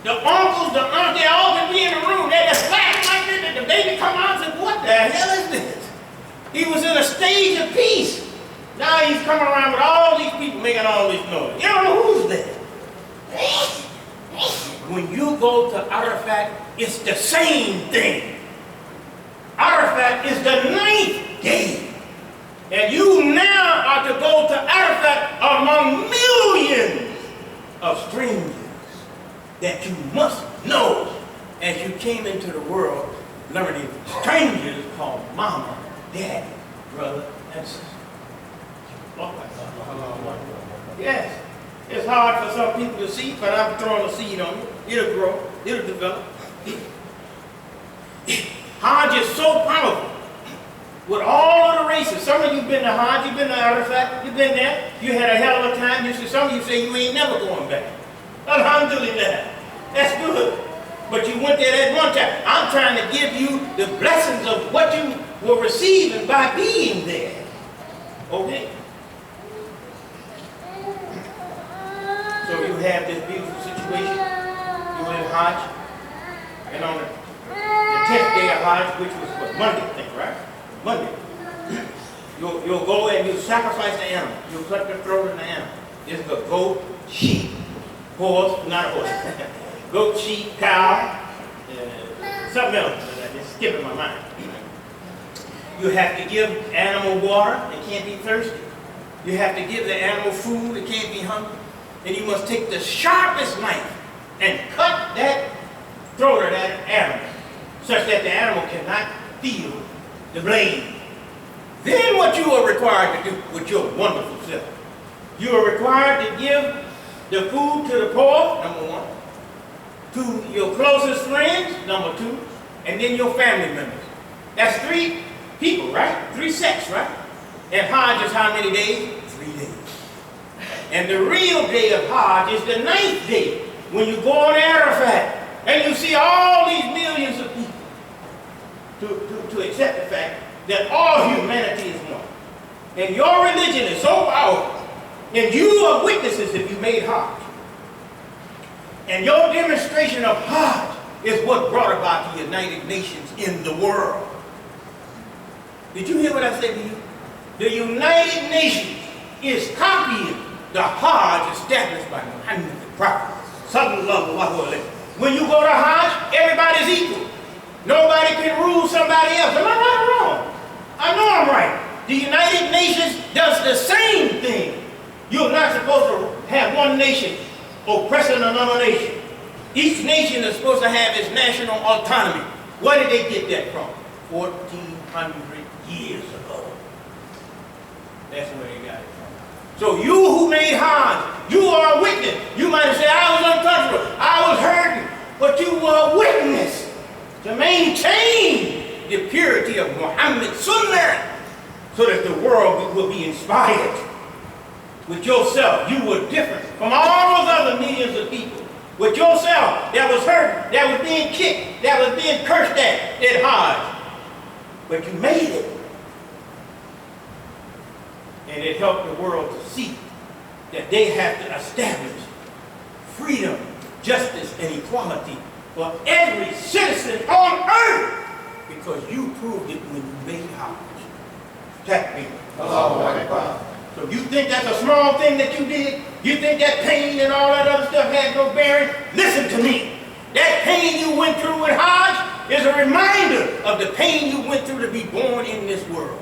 The uncles, the aunts, they all can be in the room. They just laughing like this, and the baby come out and said, what the hell is this? He was in a stage of peace. Now he's coming around with all these people making all this noise. You don't know who's there. When you go to Arafat, it's the same thing. Arafat is the 9th day. And you now are to go to Arafat among millions of strangers that you must know as you came into the world, learning strangers called mama, daddy, brother, and sister. Yes, it's hard for some people to see, but I'm throwing a seed on you. It'll grow, it'll develop. Hajj is so powerful. With all of the races, some of you been to Hajj, you've been to Arafat, you've been there, you had a hell of a time. Some of you say you ain't never going back. Alhamdulillah. That's good. But you went there that one time. I'm trying to give you the blessings of what you were receiving by being there. Okay? So you have this beautiful situation. You were in Hajj. And on the 10th day of Hajj, which was what, Monday, I think, right? Monday. You'll go and you'll sacrifice the animal. You'll cut the throat of the animal. It's a goat, sheep, horse, not a horse. Goat, sheep, cow, something else. It's skipping my mind. You have to give animal water. It can't be thirsty. You have to give the animal food. It can't be hungry. And you must take the sharpest knife and cut that throat of that animal such that the animal cannot feel the blade. Then what you are required to do with your wonderful self, you are required to give the food to the poor, number one, to your closest friends, number two, and then your family members. That's 3 people, right? 3 sets, right? And Hajj is how many days? 3 days. And the real day of Hajj is the 9th day, when you go on Arafat, and you see all these millions of people to accept the fact that all humanity is one. And your religion is so powerful, and you are witnesses if you made Hajj. And your demonstration of Hajj is what brought about the United Nations in the world. Did you hear what I said to you? The United Nations is copying the Hajj established by Muhammad the Prophet. Sallallahu alaihi wasallam. When you go to Hajj, everybody's equal. Nobody can rule somebody else. Am I right or wrong? I know I'm right. The United Nations does the same thing. You're not supposed to have one nation oppressing another nation. Each nation is supposed to have its national autonomy. Where did they get that from? 1,400 years ago. That's where they got it from. So you who made Hajj, you are a witness. You might have said, I was uncomfortable, I was hurting, but you were a witness to maintain the purity of Muhammad's Sunnah so that the world will be inspired. With yourself, you were different from all those other millions of people. With yourself, that was hurt, that was being kicked, that was being cursed at Hajj. But you made it. And it helped the world to see that they have to establish freedom, justice, and equality for every citizen on earth, because you proved it when you made Hajj. Takbir. Allahu Akbar. So you think that's a small thing that you did? You think that pain and all that other stuff had no bearing? Listen to me. That pain you went through with Hajj is a reminder of the pain you went through to be born in this world.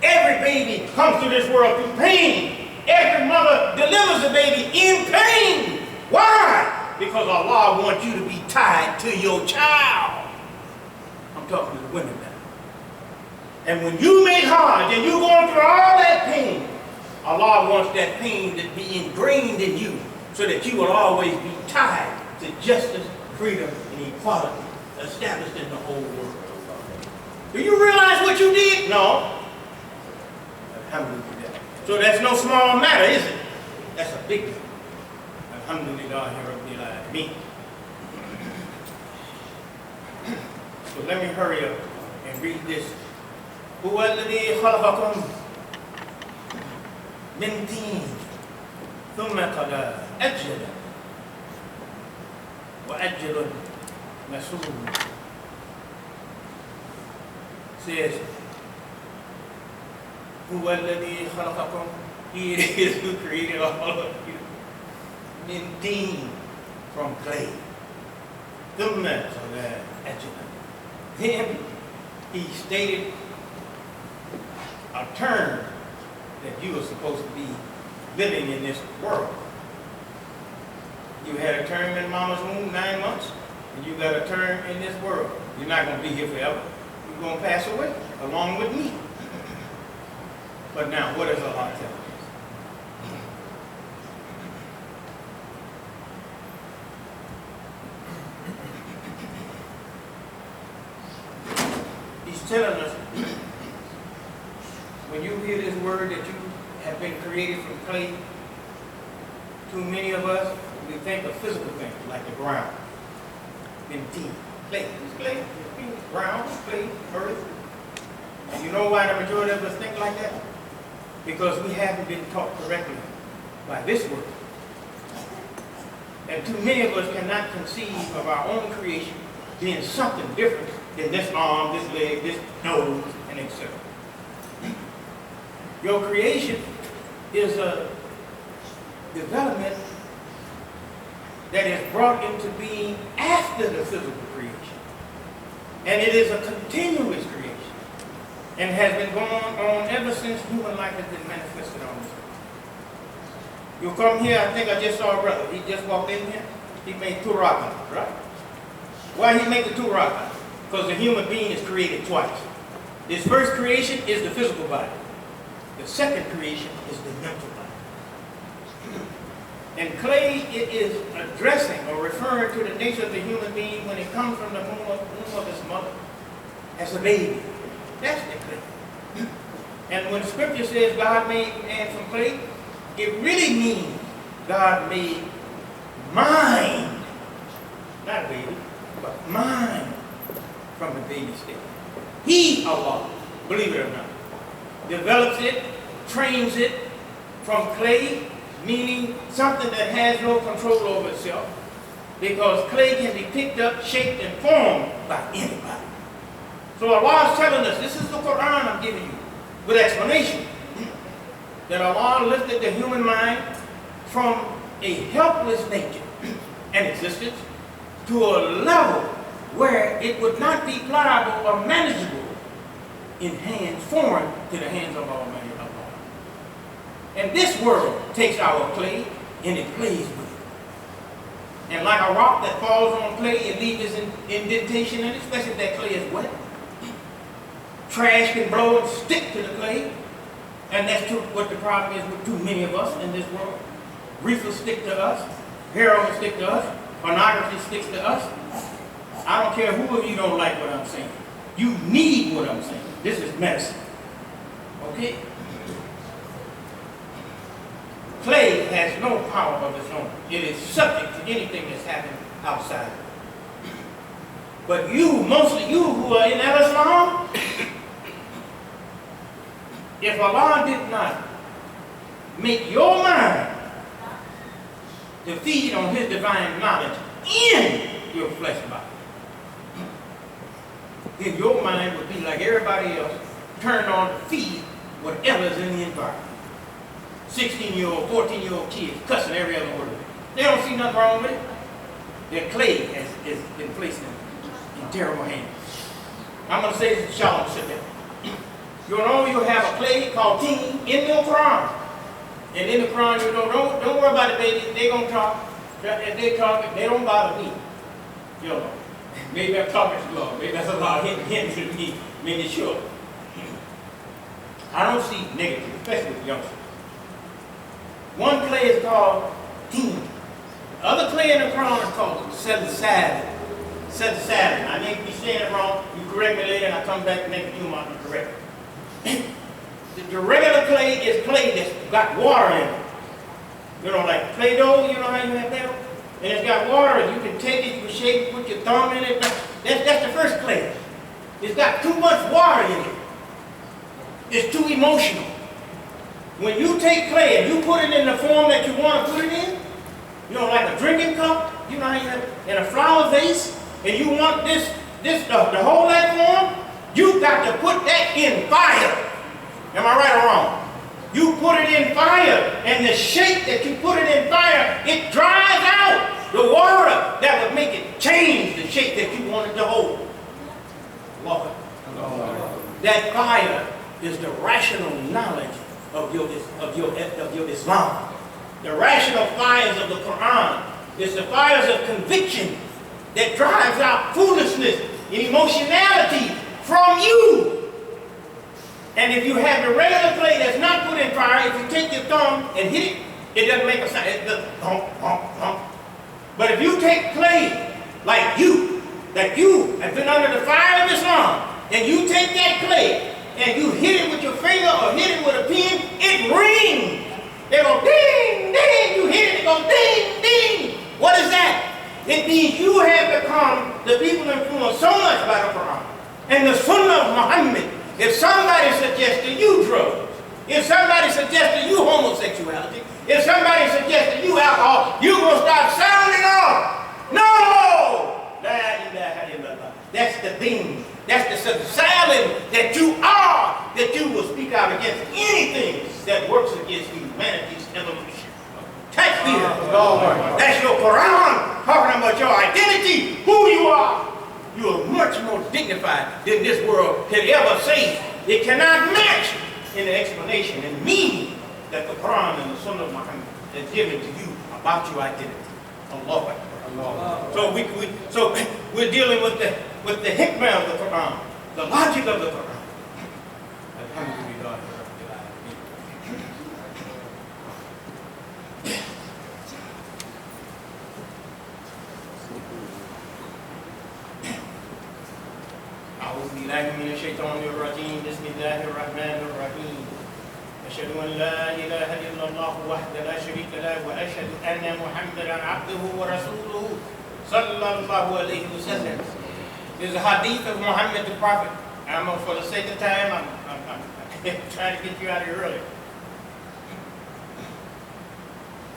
Every baby comes to this world through pain. Every mother delivers a baby in pain. Why? Because Allah wants you to be tied to your child. I'm talking to the women now. And when you make Hajj and you're going through all that pain, Allah wants that pain to be ingrained in you so that you will always be tied to justice, freedom, and equality established in the whole world. Do you realize what you did? No. Alhamdulillah. So that's no small matter, is it? That's a big thing. Alhamdulillah, Rabbil Alameen. So let me hurry up and read this. هو الذي خلقكم من طين ثم قضى أجلا وَأَجْلٌ مَسْرُورٌ says, هُوَ الَّذِي خَلَقَكُمْ, He it is who created all of you. Min teen, from clay. ثُمَّ أَجْلٌ. Then he stated a term that you are supposed to be living in this world. You had a term in mama's womb, 9 months, and you got a term in this world. You're not going to be here forever. You're going to pass away along with me. But now, what does Allah tell us? He's telling us, when you hear this word that you have been created from clay, too many of us, we think of physical things like the ground, then deep, clay, it's clay, ground, clay, earth. And you know why the majority of us think like that? Because we haven't been taught correctly by this word. And too many of us cannot conceive of our own creation being something different than this arm, this leg, this nose, and etc. Your creation is a development that is brought into being after the physical creation. And it is a continuous creation and has been going on ever since human life has been manifested on this earth. You come here, I think I just saw a brother. He just walked in here. He made 2 rak'ahs, right? Why he make the 2 rak'ahs? Because the human being is created twice. This first creation is the physical body. The second creation is the mental body. And clay, it is addressing or referring to the nature of the human being when it comes from the womb of his mother as a baby. That's the clay. And when Scripture says God made man from clay, it really means God made mind, not a baby, but mind from the baby state. He, Allah, believe it or not, develops it, trains it from clay, meaning something that has no control over itself, because clay can be picked up, shaped, and formed by anybody. So Allah is telling us, this is the Quran I'm giving you, with explanation, that Allah lifted the human mind from a helpless nature and existence to a level where it would not be pliable or manageable in hands foreign to the hands of Almighty Allah. And this world takes our clay and it plays with it. And like a rock that falls on clay, it leaves its indentation in it, especially if that clay is wet. Trash can blow and stick to the clay. And that's what the problem is with too many of us in this world. Reefer stick to us. Heroin stick to us. Pornography sticks to us. I don't care who of you don't like what I'm saying. You need what I'm saying. This is medicine. Okay? Clay has no power of its own. It is subject to anything that's happening outside. But you, mostly you who are in Al-Ansar, if Allah did not make your mind to feed on His divine knowledge in your flesh body, then your mind would be like everybody else, turned on to feed whatever is in the environment. 16-year-old, 14-year-old kids cussing every other word. They don't see nothing wrong with it. Their clay has been placed in terrible hands. I'm going to say this to Shalom, sit down. You know, you have a clay called teen in your Quran. And in the Quran, you know, don't worry about it, baby. They're going to talk. If they talk, they don't bother me. You know, maybe I'm talking too long. Maybe that's a lot of hints to me. Maybe sure. I don't see negative, especially with youngsters. One clay is called teen. The other clay in the Quran is called Salat. Salat. I may be saying it wrong. You correct me later, and I come back next Juma'ah and correct it. The regular clay is clay that's got water in it. You know, like Play-Doh, you know how you have Play-Doh? And it's got water, and you can take it, you can shape it, put your thumb in it. That's the first clay. It's got too much water in it. It's too emotional. When you take clay and you put it in the form that you want to put it in, you know, like a drinking cup, You know how you have in a flower vase, and you want this stuff to hold that form, you got to put that in fire. Am I right or wrong? You put it in fire, and the shape that you put it in fire, it dries out the water that would make it change the shape that you want it to hold. Lord. That fire is the rational knowledge of your Islam. The rational fires of the Quran is the fires of conviction that drives out foolishness and emotionality from you. And if you have the regular clay that's not put in fire, if you take your thumb and hit it, it doesn't make a sound. It does hump, hump, hump. But if you take clay like you have been under the fire of Islam, and you take that clay and you hit it with your finger or hit it with a pin, it rings. They go ding, ding. You hit it, it goes ding, ding. What is that? It means you have become the people influenced so much by the Quran and the Sunnah of Muhammad. If somebody suggests to you drugs, if somebody suggests to you homosexuality, if somebody suggests to you alcohol, you're going to start sounding off. No! La ilaha illallah. That's the thing. That's the salad that you are, that you will speak out against anything that works against humanity's evolution. Takbir. That's your Quran talking about your identity, who you are. You are much more dignified than this world can ever say. It cannot match in the explanation and meaning that the Quran and the Sunnah of Muhammad has given to you about your identity. Allah. So we're dealing with the hikmah of the Quran, the logic of the Quran. Alhamdulillah. أعوذ بالله من الشيطان الرجيم بسم الله الرحمن الرحيم أشهد أن لا إله إلا الله وحده لا شريك له وأشهد أن محمدا عبده ورسوله صلى الله عليه وسلم. There's a hadith of Muhammad the Prophet. For the sake of time, I'm trying to get you out of here early.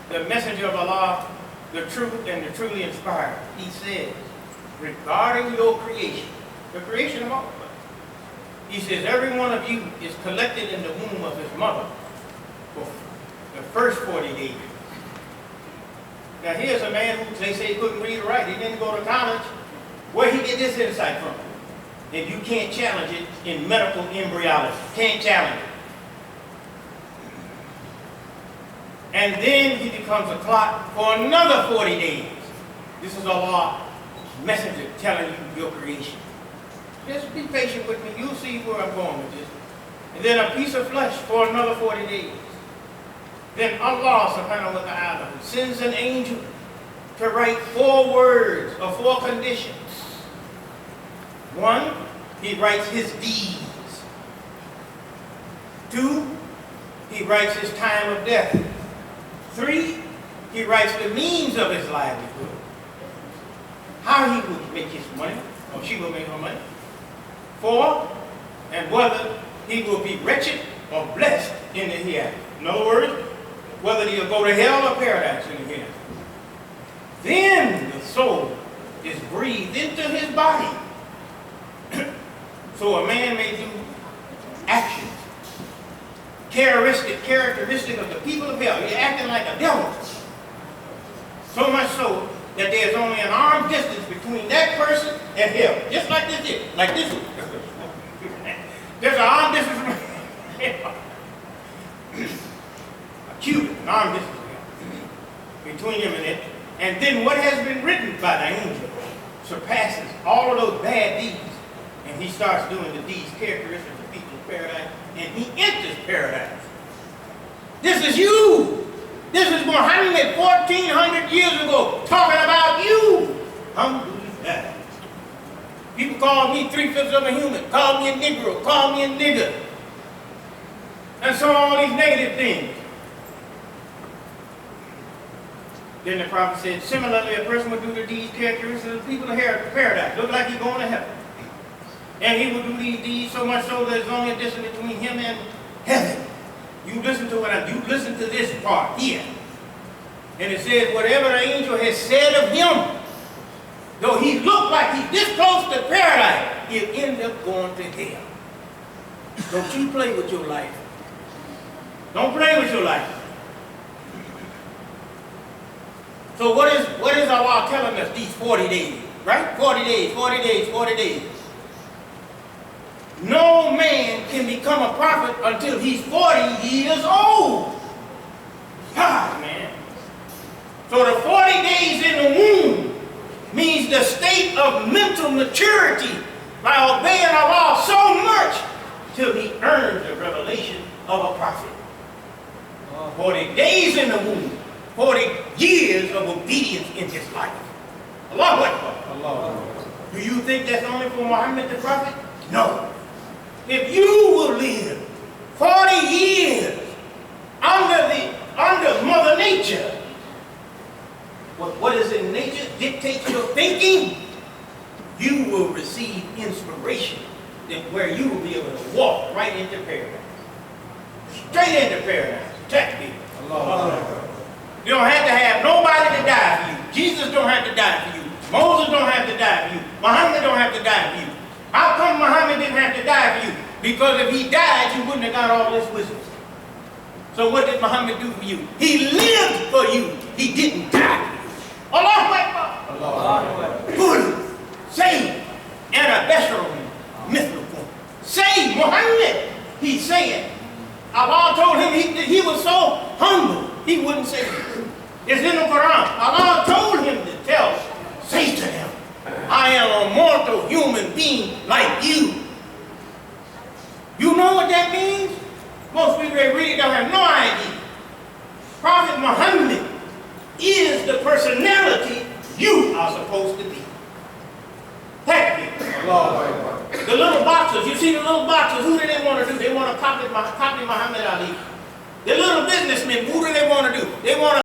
The messenger of Allah, the truth and the truly inspired, he says, regarding your creation, the creation of all of us, he says, every one of you is collected in the womb of his mother for the first 40 days. Now here's a man who they say he couldn't read or write. He didn't go to college. Where he get this insight from? And you can't challenge it in medical embryology. Can't challenge it. And then he becomes a clock for another 40 days. This is Allah's messenger telling you your creation. Just be patient with me. You'll see where I'm going with this. And then a piece of flesh for another 40 days. Then Allah subhanahu wa ta'ala sends an angel to write 4 words or 4 conditions. 1, he writes his deeds. 2, he writes his time of death. 3, he writes the means of his livelihood. How he would make his money, or she will make her money. 4, and whether he will be wretched or blessed in the hereafter. In other words, whether he'll go to hell or paradise in the hereafter. Then the soul is breathed into his body. So a man may do actions, characteristic of the people of hell. You're acting like a devil. So much so that there's only an arm distance between that person and hell. Just like this is. Like this is. There's an arm distance from hell. A cubit, an arm distance between him and it. And then what has been written by the angel surpasses all of those bad deeds. And he starts doing the deeds, characteristics of people of paradise, and he enters paradise. This is you. This is Muhammad 1,400 years ago talking about you. Alhamdulillah. People call me 3/5 of a human, call me a Negro, call me a nigger. And so all these negative things. Then the prophet said, similarly, a person would do the deeds, characteristics of the people of paradise. Look like he's going to heaven. And he would do these deeds so much so there's only a distance between him and heaven. You listen to what you listen to this part here. And it says, whatever the angel has said of him, though he looked like he's this close to paradise, he'll end up going to hell. Don't you play with your life. Don't play with your life. So what is Allah telling us these 40 days? Right? 40 days, 40 days, 40 days. No man can become a prophet until he's 40 years old. Ah, man. So the 40 days in the womb means the state of mental maturity by obeying Allah so much till he earns the revelation of a prophet. 40 days in the womb, 40 years of obedience in his life. Allahu Akbar. Allah. Do you think that's only for Muhammad the prophet? No. If you will live 40 years under Mother Nature, what is in nature dictates your thinking, you will receive inspiration where you will be able to walk right into paradise. Straight into paradise. Takbir. Allah. You don't have to have nobody to die for you. Jesus don't have to die for you. Moses don't have to die for you. Muhammad don't have to die for you. How come Muhammad didn't have to die for you? Because if he died, you wouldn't have got all this wisdom. So what did Muhammad do for you? He lived for you. He didn't die for you. Allahu Akbar. Allahu Akbar. Good. Say, and a better mythical. Say, Muhammad. He's saying. Allah told him he was so humble, he wouldn't say it. It's in the Quran. Allah told him to tell, say to them, I am a mortal human being like you. You know what that means? Most people that read it don't have no idea. Prophet Muhammad is the personality you are supposed to be. The little boxers, you see the little boxers, who do they want to do? They want to copy Muhammad Ali. The little businessmen, who do they want to do? They want